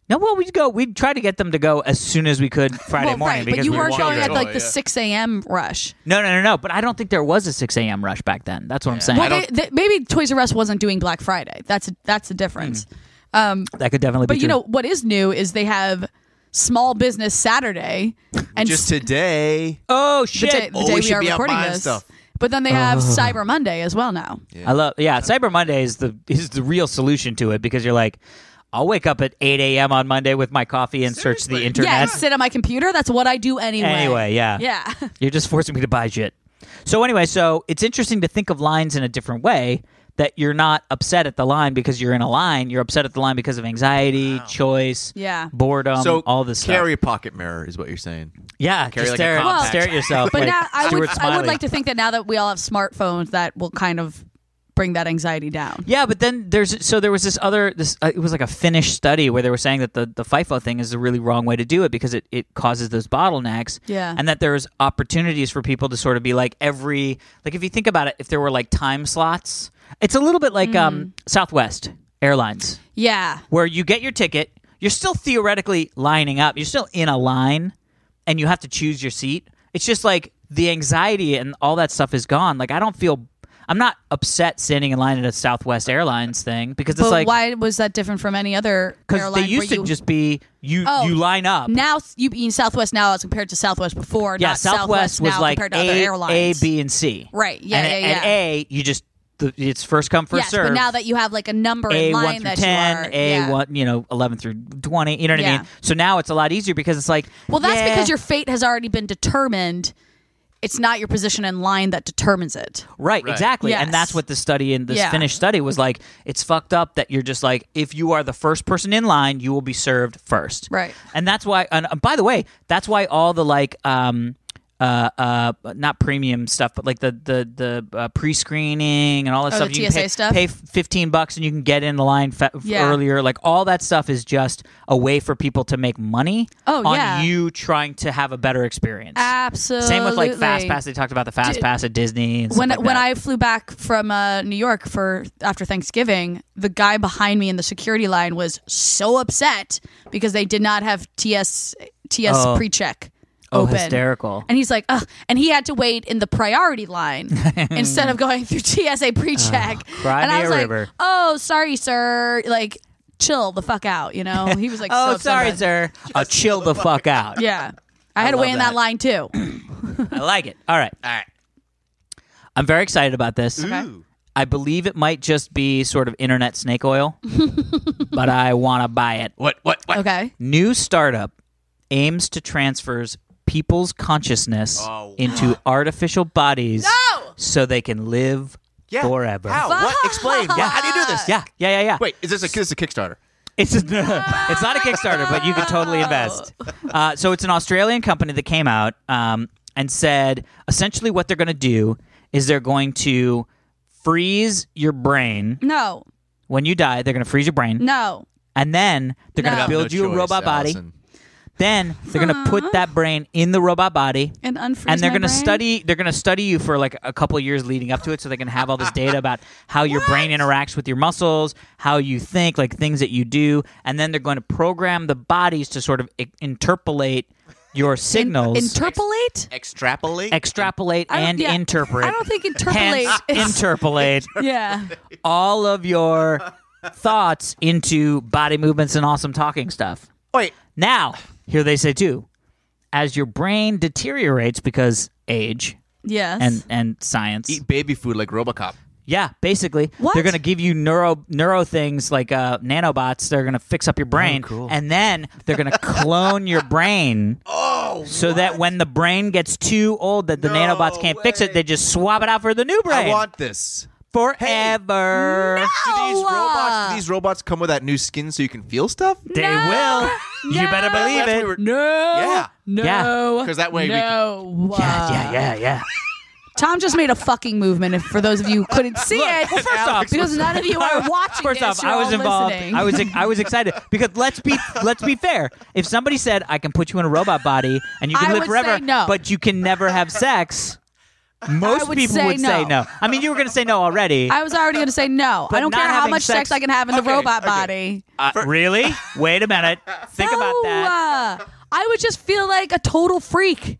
No, well, we'd go. We'd try to get them to go as soon as we could Friday Well, morning right, because but you we were weren't going children. at like Oh, the yeah. 6 a.m. rush. No. But I don't think there was a 6 a.m. rush back then. That's what I'm saying. Well, maybe Toys R Us wasn't doing Black Friday. That's the difference. That could definitely be But you true. know what is new is they have Small Business Saturday, and Just today. oh the shit! day, the Oh, day we we should are be out recording buying this. stuff. But then they have Cyber Monday as well now. I love. Yeah, Cyber Monday is the real solution to it because you're like, I'll wake up at 8 a.m. on Monday with my coffee and search the Seriously. internet. Yeah, and sit on my computer. That's what I do anyway. Anyway, yeah. Yeah. You're just forcing me to buy shit. So anyway, so it's interesting to think of lines in a different way. That you're not upset at the line because you're in a line. You're upset at the line because of anxiety, choice, Yeah. boredom, So all this stuff. carry a pocket mirror is what you're saying. Yeah, Carry just like a stare, compact. stare at yourself. But like now I Stuart would Smiley. like to think that now that we all have smartphones, that will kind of bring that anxiety down. Yeah, but then there was this other it was like a Finnish study where they were saying that the FIFO thing is a really wrong way to do it because it causes those bottlenecks. Yeah. And that there's opportunities for people to sort of be like if you think about it, if there were like time slots, it's a little bit like Southwest Airlines. Yeah. Where you get your ticket, you're still theoretically lining up. You're still in a line and you have to choose your seat. It's just like the anxiety and all that stuff is gone. Like I'm not upset standing in line at a Southwest Airlines thing because it's But like why was that different from any other because airline? they used where to you, just be you line up. Now you mean Southwest now as compared to Southwest before. Yeah, not Southwest was now like compared to other airlines. A, B, and C. Right. Yeah. and, yeah. And A, you just it's first come first Yes, serve. but now that you have like a number A in 1 line through that 10, you are, A yeah. 1, 11 through 20. You know what I Yeah. mean? So now it's a lot easier because it's like Well, that's yeah, because your fate has already been determined. It's not your position in line that determines it. Right, exactly. Yes. And that's what the study in this Yeah. Finnish study was like. It's fucked up that you're just like, if you are the first person in line, you will be served first. Right. And that's why, and by the way, that's why all the like, not premium stuff, but like the pre-screening and all that Oh, stuff. the You can TSA pay, stuff? Pay $15 and you can get in the line Yeah. earlier. Like all that stuff is just a way for people to make money Oh, on yeah. you trying to have a better experience. Absolutely. Same with like Fast Pass. They talked about the Fast Pass at Disney. And stuff When like when that. I flew back from New York after Thanksgiving, the guy behind me in the security line was so upset because they did not have TS pre-check open. Hysterical. And he's like, ugh. And he had to wait in the priority line instead of going through TSA pre-check. cry and me I was a like, river. oh, sorry, sir. Like, chill the fuck out, you know? He was like, so Oh, upset sorry, about it. sir. Chill the fuck out. Yeah. I had to love wait in that. that line too. I like it. All right. I'm very excited about this. Ooh. I believe it might just be sort of internet snake oil, but I want to buy it. What? Okay. New startup aims to transfers people's consciousness into artificial bodies so they can live Yeah. forever. How? What? Explain. Yeah. How do you do this? Yeah. Wait, is this a Kickstarter? It's not a Kickstarter, but you could totally invest. So it's an Australian company that came out and said essentially what they're going to do is they're going to freeze your brain. No. When you die, they're going to freeze your brain. No. And then they're going to No. build you a robot body. Allison. Then they're going to put that brain in the robot body. And unfreeze And they're my going to brain? study. They're going to study you for like a couple of years leading up to it, so they can have all this data about how your brain interacts with your muscles, how you think, like things that you do, and then they're going to program the bodies to sort of interpolate your signals, Interpolate? Extrapolate. and yeah. interpret. I don't think interpolate Hence, is... interpolate Yeah. all of your thoughts into body movements and awesome talking stuff. Wait. Now, here they say too, as your brain deteriorates because age Yes. and science. Eat baby food like RoboCop. Yeah, basically. What? They're going to give you neuro things like nanobots. They're going to fix up your brain. Oh, cool. And then they're going to clone your brain so that when the brain gets too old that the nanobots can't fix it, they just swap it out for the new brain. I want this. Forever. Do these robots come with that new skin so you can feel stuff? They will. You better believe That's it. what No. Yeah. No. 'Cause that way we No. Yeah. Tom just made a fucking movement. If for those of you who couldn't see it, well, first off, because none of you are watching. First this, off, you're I was all involved. listening. I was excited because let's be fair. If somebody said I can put you in a robot body and you can I live would forever, say no. but you can never have sex, most would people say would say no. no. I mean, you were going to say no already. I was already going to say no. But I don't not care how having much sex I can have in the Okay, robot okay. body. Really? Wait a minute. Think about that. I would just feel like a total freak.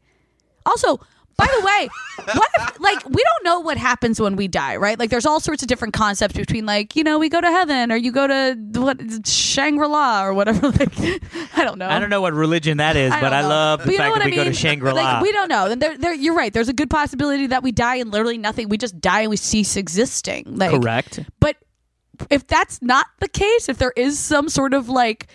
Also, by the way, what if, like, we don't know what happens when we die, right? Like, there's all sorts of different concepts between, like, you know, we go to heaven or you go to Shangri-La or whatever. Like, I don't know. I don't know what religion that is, but don't I know. love the But you know fact what that I we go to mean? Shangri-La. Like, we don't know. And you're right. There's a good possibility that we die and literally nothing. We just die and we cease existing. Like, Correct. But if that's not the case, if there is some sort of, like,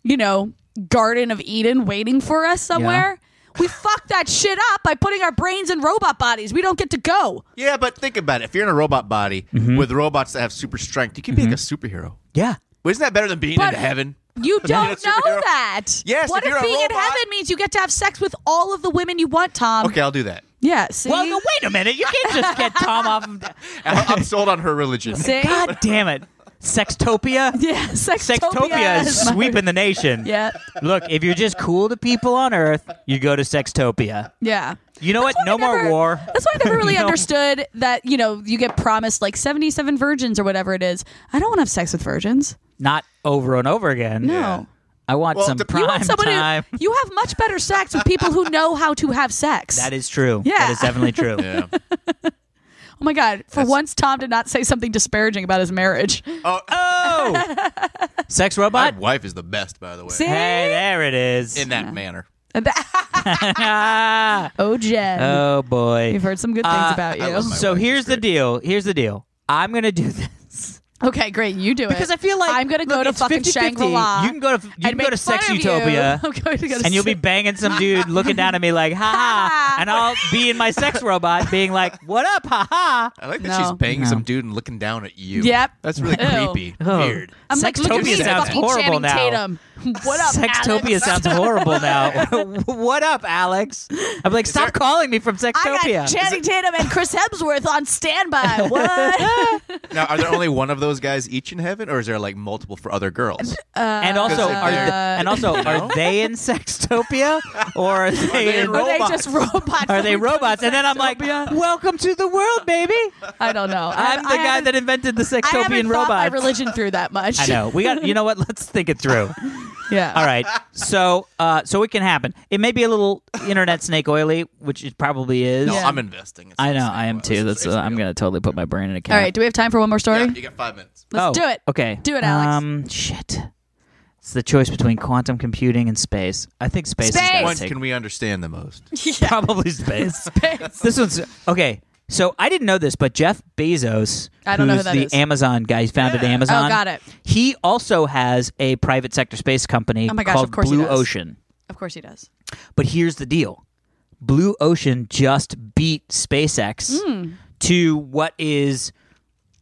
you know, Garden of Eden waiting for us somewhere, we fuck that shit up by putting our brains in robot bodies. We don't get to go. Yeah, but think about it. If you're in a robot body with robots that have super strength, you can be like a superhero. Yeah. Well, isn't that better than being But- in heaven? You Being a don't know superhero? that. Yes, What if you're if a being in robot- heaven means you get to have sex with all of the women you want, Tom? Okay, I'll do that. Yeah, see? Well, no, wait a minute. You can't just get Tom off of... I'm sold on her religion. See? God damn it. Sextopia? Yeah, Sextopia is my- sweeping the nation. Yeah, Look, if you're just cool to people on Earth, you go to Sextopia. yeah. You know what? That's why No I more never- war. That's why I never really No. understood that, you know, you get promised like 77 virgins or whatever it is. I don't want to have sex with virgins. Not over and over again. No. Yeah. I want Well, some you prime You want somebody time. you have much better sex with people who know how to have sex. That is true. Yeah. That is definitely true. Yeah. Oh my God. For once, Tom did not say something disparaging about his marriage. Oh! Sex My robot? wife is the best, by the way. See? Hey, there it is. In that manner. Oh, Jen. Oh, boy. We've heard some good things about I you. love my So wife. here's She's the great. deal. Here's the deal. I'm going to do this. Okay, great. You do it. Because I feel like I'm going to go look, to it's fucking 50-50. Shangri-La. You can go to and make Sex fun of Utopia. you. I'm going to go to And you'll be Sex- banging some dude looking down at me like, ha ha. And I'll be in my sex robot being like, what up, ha ha. I like that No. she's banging No. some dude and looking down at you. Yep. That's really Ew. creepy. Oh. Weird. I'm like, look at me, Sextopia sounds fucking horrible Channing now. Tatum. What up, Sextopia Alex? sounds horrible now. What up, Alex? I'm like, stop calling me from I Sextopia. got Channing Tatum and Chris Hemsworth on standby. What? Now, are there only one of those guys each in heaven, or is there like multiple for other girls? And also, Because are they're- are they in Sextopia, or are they in Are they robots? just robots? Are they robots? And then I'm like, welcome to the world, baby. I don't know. I'm the guy that invented the I haven't Sextopian thought my robot. religion through that much. I know. We got. You know what? Let's think it through. Yeah. All right. So it can happen. It may be a little internet snake oily, which it probably is. No, Yeah. I'm investing. It's I know. insane. I am Well, too. it's That's. I'm real. gonna totally put my brain in a cat. All right. Do we have time for one more story? Yeah, you got 5 minutes. Let's do it. Okay. Do it, Alex. Shit. It's the choice between quantum computing and space. I think space. is Space! gotta One take- can we understand the most? Probably space. This one's okay. So I didn't know this, but Jeff Bezos, I don't know who who's that the is. Amazon guy, he founded Amazon. Oh, got it. He also has a private sector space company Oh my gosh, called of course he Blue does. Ocean. Of course he does. But here's the deal: Blue Ocean just beat SpaceX to what is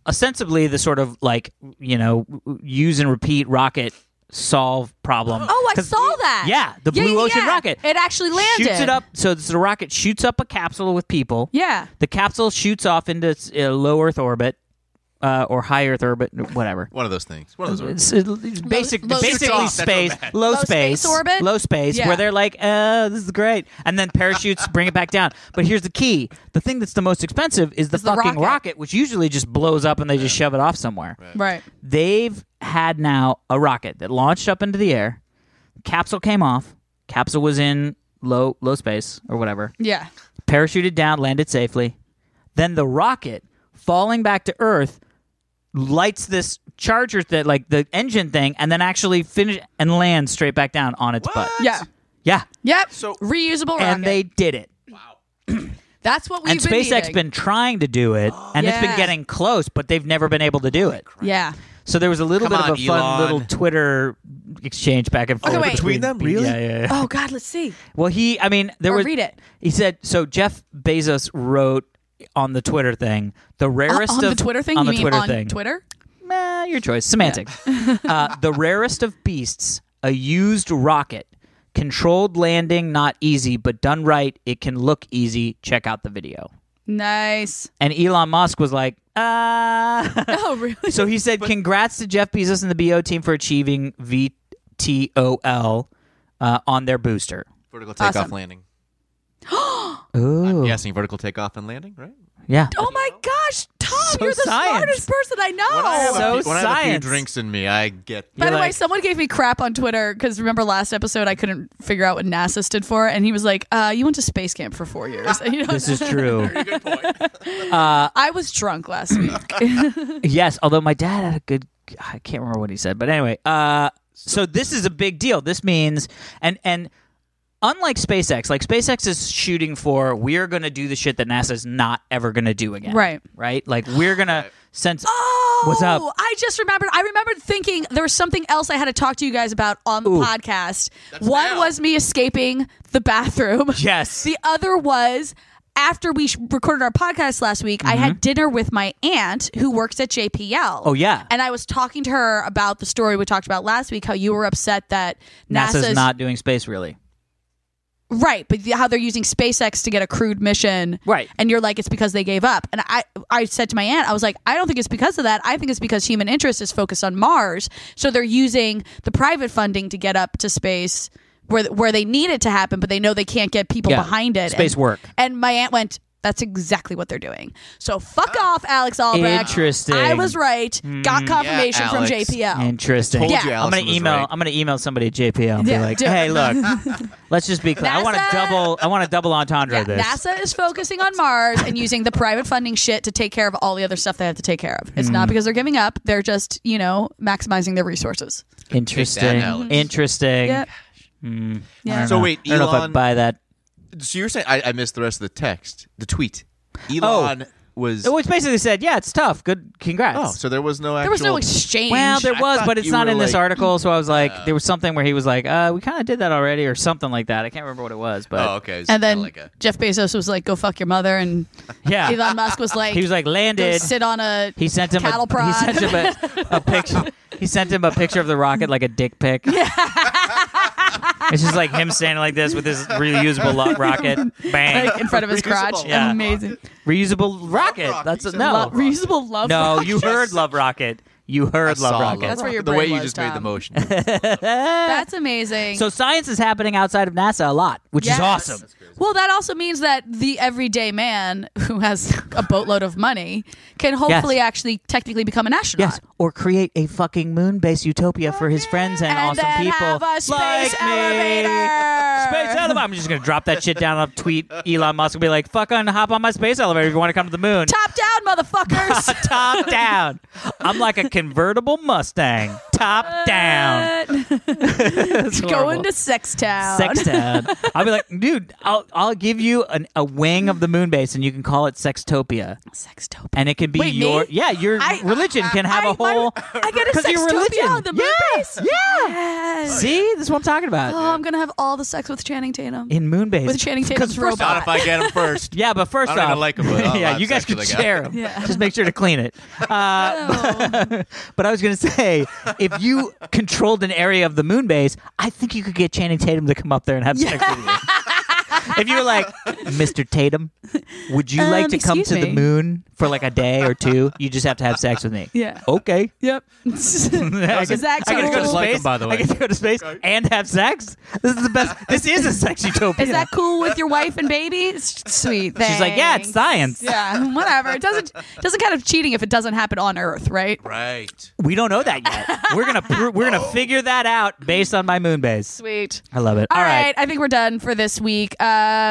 ostensibly the sort of like use and repeat rocket solve problem. Oh, I 'Cause- saw that. Yeah, the Blue Ocean rocket. It actually landed. Shoots it up. So the rocket shoots up a capsule with people. Yeah. The capsule shoots off into low Earth orbit. Or high Earth orbit, whatever. One of those things. One of those. It's basically space, low space orbit? low space, Yeah. where they're like, this is great, and then parachutes bring it back down. But here's the key: the thing that's the most expensive is the the fucking rocket. which usually just blows up and they just shove it off somewhere. Right. They've had now a rocket that launched up into the air. Capsule came off. Capsule was in low space or whatever. Yeah. Parachuted down, landed safely. Then the rocket falling back to Earth lights this charger that like the engine thing and then actually finish and lands straight back down on its butt. Yeah. Yeah. Yep. So- reusable rocket. And they did it. That's what we've And been SpaceX needing. been trying to do it and it's been Yeah. getting close, but they've never been able to do it. Yeah. So there was a little Come bit on, of a fun Elon. little Twitter exchange back and forth wait. Between them? Really? Yeah. Oh God, let's see. Well, there Or was. read it. He said so. Jeff Bezos wrote on the Twitter thing the rarest on of the Twitter thing. on You the mean Twitter on thing. Twitter? Your choice. Semantics. The rarest of beasts, a used rocket. Controlled landing, not easy, but done right, it can look easy. Check out the video. Nice. And Elon Musk was like, Oh, really? So he said, congrats to Jeff Bezos and the BO team for achieving VTOL on their booster. Vertical takeoff Awesome. landing. Ooh. I'm guessing vertical takeoff and landing, right? Yeah. Oh my gosh, Tom, So you're the science. smartest person I know. When I have, So when I have a few science. drinks in me, I get. By You're the way, like- someone gave me crap on Twitter because remember last episode I couldn't figure out what NASA stood for, and he was like, "You went to space camp for 4 years." And, you know, This is true. Good point. I was drunk last week. Yes, although my dad had a good. I can't remember what he said, but anyway. So this is a big deal. This means and unlike SpaceX, like SpaceX is shooting for, we're going to do the shit that NASA's not ever going to do again. Right. Right. Like we're going to send. Oh, What's up? I just remembered. I remembered thinking there was something else I had to talk to you guys about on the podcast. One now. was me escaping the bathroom. Yes. The other was after we recorded our podcast last week, I had dinner with my aunt who works at JPL. Oh, yeah. And I was talking to her about the story we talked about last week, how you were upset that NASA's not doing space really. Right, but how they're using SpaceX to get a crewed mission. Right. And you're like, it's because they gave up. And I said to my aunt, I was like, I don't think it's because of that. I think it's because human interest is focused on Mars. So they're using the private funding to get up to space where they need it to happen, but they know they can't get people behind it. Space work. And my aunt went, that's exactly what they're doing. So fuck off, Alex Albrecht. Interesting. I was right. Got confirmation from Alex. JPL. Interesting. Told Yeah. you I'm Allison gonna was email. right. I'm gonna email somebody at JPL and be Yeah, like, do it. "Hey, look, let's just be clear. I want a double entendre Yeah, of this." NASA is focusing on Mars and using the private funding shit to take care of all the other stuff they have to take care of. It's not because they're giving up. They're just, maximizing their resources. Interesting. Alex. Interesting. Yeah. I Yeah. don't So know. wait, I don't know if I Elon- buy that. So you're saying I missed the rest of the text, the tweet. Elon was. Which basically said, "Yeah, it's tough. Good, congrats." Oh, so there was no actual. There was no exchange. Well, there I was, thought but it's you not were in this like- article. So I was like, there was something where he was like, "We kind of did that already," or something like that. I can't remember what it was, but Oh, okay. It was and then kinda like a, Jeff Bezos was like, go fuck your mother. And yeah, Elon Musk was like, he was like go landed. sit on a He sent him cattle a, prod. He sent him a picture. He sent him a picture of the rocket, like a dick pic. It's just like him standing like this with his reusable rocket. Bang. like, in front of his crotch. Reusable. Yeah. Amazing. Reusable rocket. rocket. That's You said no. love rocket. Reusable love No, rocket. you heard Love Rocket. You heard I Love saw Rocket. That's where your the way brain you was, just made the Tom. motion. That's amazing. So science is happening outside of NASA a lot, which Yes. is awesome. Well, that also means that the everyday man who has a boatload of money can hopefully actually technically become an astronaut. Yes, or create a fucking moon-based utopia for his friends and, And awesome then people have a space like elevator. me. Space elevator. I'm just gonna drop that shit down. I'll tweet Elon Musk and be like, "Fucking hop on my space elevator if you want to come to the moon." Top down, motherfuckers. Top down. I'm like a convertible Mustang. Top down. It's Going horrible. to Sex Town. Sex Town. I'll be like, dude, I'll give you a wing of the moon base, and you can call it Sextopia, Sextopia. and it can be Wait, your me? your religion can have a whole. I get a 'cause your Sextopia religion. on the moon Yeah, base. yeah. Yes. See, this is what I'm talking about. Oh, I'm gonna have all the sex with Channing Tatum. In moon base With Channing Tatum's first robot. Not if I get him first. Yeah, but first I don't off, even like 'em, but I'll yeah, have you guys sex could with a guy. share 'em. Yeah. Just make sure to clean it. But I was going to say, if you controlled an area of the moon base, I think you could get Channing Tatum to come up there and have sex with you. If you were like, Mr. Tatum, would you like to come to excuse the me. moon for like a day or two? You just have to have sex with me. Yeah. Okay. Yep. Is that I get to cool? go to Just like space. him, by the way. I get to go to space and have sex. This is the best. This is a sex utopia. Is that cool with your wife and baby? It's sweet. She's like, yeah, it's thanks. science. Yeah, whatever. It doesn't kind of cheating if it doesn't happen on Earth, right? Right. We don't know that yet. We're gonna figure that out based on my moon base. Sweet. I love it. All right, I think we're done for this week.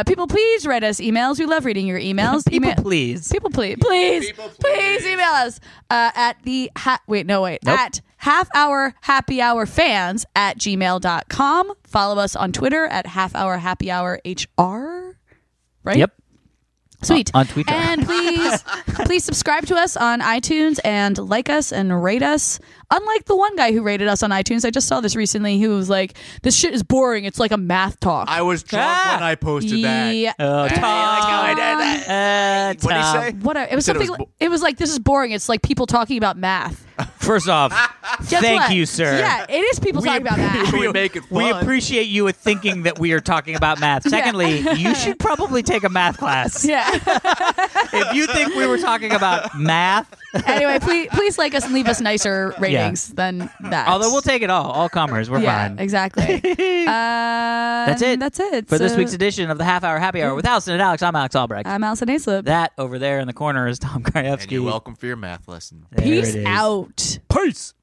People, please write us emails. We love reading your emails. People, please. People, please, People, please email us at the at halfhourhappyhourfans@gmail.com. Follow us on Twitter at halfhourhappyhourhr. Right? Yep. Sweet. On Twitter. And please subscribe to us on iTunes and like us and rate us. Unlike the one guy who rated us on iTunes, I just saw this recently, who was like, this shit is boring. It's like a math talk. I was drunk when I posted that. Yeah. Oh, Hey, Tom. I like how I did that. Tom. What'd he say? What it was He said it something. was It was like, this is boring. It's like people talking about math. First off, Guess thank what? you, sir. Yeah, it is people talking about math. We make it We fun. appreciate you with thinking that we are talking about math. Secondly, you should probably take a math class. Yeah. If you think we were talking about math, Anyway, please like us and leave us nicer ratings than that. although we'll take it all comers, we're yeah, fine. exactly. That's it. That's it For this So, week's edition of the Half Hour Happy Hour with Allison and Alex, I'm Alex Albrecht. I'm Alison Haislip. That over there in the corner is Tom Krajewski. And you're welcome for your math lesson. There Peace it is. out. Peace.